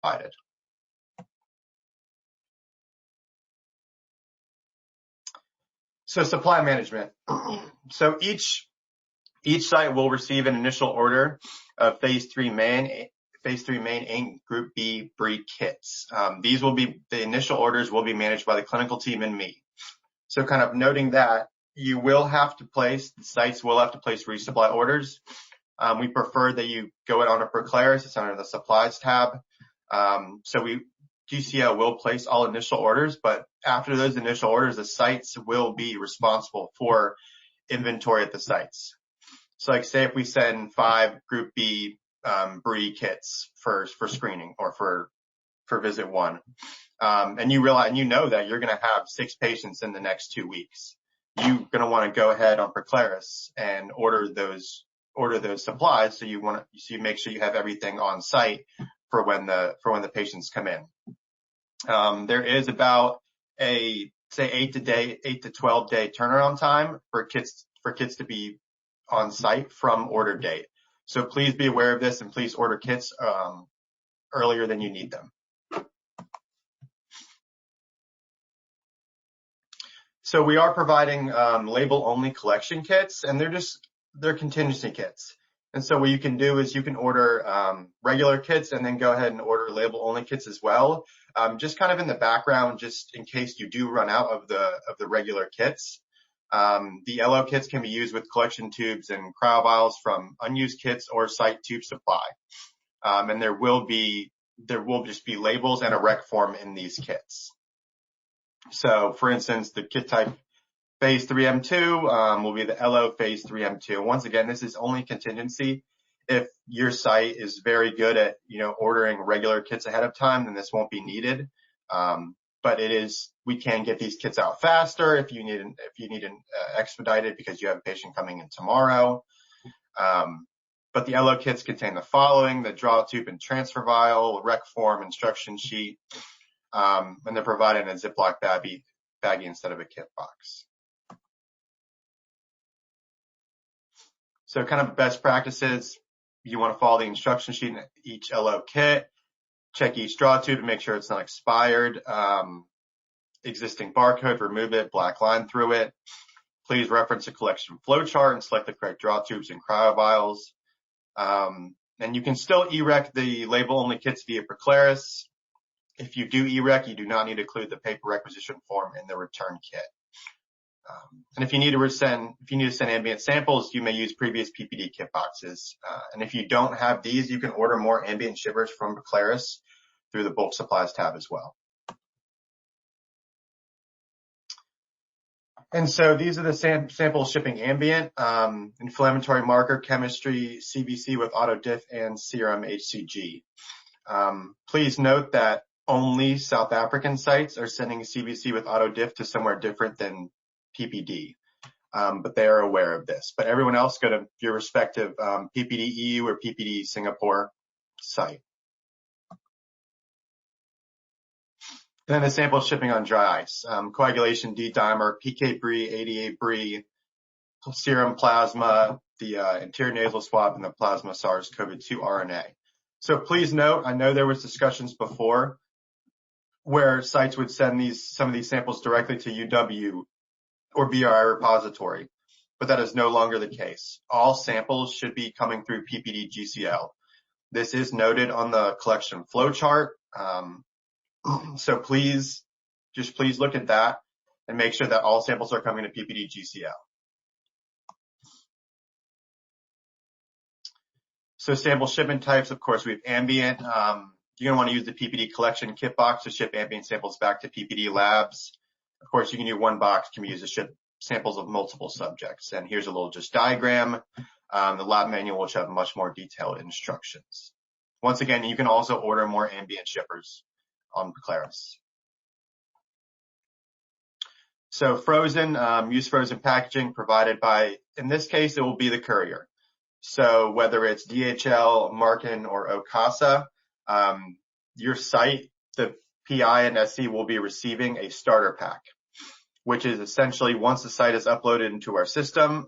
provided. So supply management. So each site will receive an initial order of phase 3 main and group B breed kits. The initial orders will be managed by the clinical team and me. So kind of noting that the sites will have to place resupply orders. We prefer that you go it on a Proclaris. It's under the supplies tab. So GCL will place all initial orders, but after those initial orders, the sites will be responsible for inventory at the sites. So like say if we send 5 group B breed kits for screening or for visit 1, and you know that you're going to have 6 patients in the next 2 weeks, you're going to want to go ahead on Proclaris and order those supplies. So you make sure you have everything on site for when the patients come in. There is about a 8 to 12 day turnaround time for kits to be on site from order date. So please be aware of this and please order kits earlier than you need them. So we are providing label-only collection kits, and they're contingency kits. And so what you can do is you can order regular kits and then go ahead and order label-only kits as well. Just kind of in the background, just in case you do run out of the regular kits. The LO kits can be used with collection tubes and cryo vials from unused kits or site tube supply. And there will just be labels and a rec form in these kits. So for instance, the kit type phase 3M2 will be the LO phase 3M2. Once again, this is only contingency. If your site is very good at, ordering regular kits ahead of time, then this won't be needed. But we can get these kits out faster if you need an expedited because you have a patient coming in tomorrow. But the LO kits contain the following: the draw tube and transfer vial, rec form, instruction sheet, and they're provided in a Ziploc baggie instead of a kit box. So kind of best practices, you want to follow the instruction sheet in each LO kit, check each draw tube to make sure it's not expired, existing barcode, remove it, black line through it. Please reference a collection flow chart and select the correct draw tubes and cryo vials. And you can still EREC the label-only kits via Proclaris. If you do EREC, you do not need to include the paper requisition form in the return kit. And if you need to send ambient samples, you may use previous PPD kit boxes. And if you don't have these, you can order more ambient shippers from Proclaris through the bulk supplies tab as well. And so these are the samples shipping ambient, inflammatory marker chemistry, CBC with autodiff, and serum HCG. Please note that only South African sites are sending CBC with autodiff to somewhere different than PPD, but they are aware of this. But everyone else, go to your respective PPD EU or PPD Singapore site. Then the sample shipping on dry ice, coagulation D-dimer, PK Brie, ADA Brie, serum plasma, the anterior nasal swab, and the plasma SARS-CoV-2 RNA. So please note, I know there was discussions before where sites would send some of these samples directly to UW or BRI repository, but that is no longer the case. All samples should be coming through PPD GCL. This is noted on the collection flow chart. So please look at that and make sure that all samples are coming to PPD GCL. So sample shipment types, of course, we have ambient. You're going to want to use the PPD collection kit box to ship ambient samples back to PPD labs. Of course, you can do one box can be used to ship samples of multiple subjects. And here's a little just diagram. The lab manual will have much more detailed instructions. Once again, you can also order more ambient shippers on Proclaris. So frozen, use frozen packaging provided by, in this case, it will be the courier. So whether it's DHL, Markin, or OCASA, your site, the PI and SC will be receiving a starter pack, which is essentially once the site is uploaded into our system,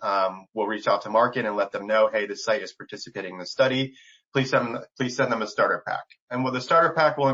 we'll reach out to Markin and let them know, hey, the site is participating in the study. please send them a starter pack. And what the starter pack will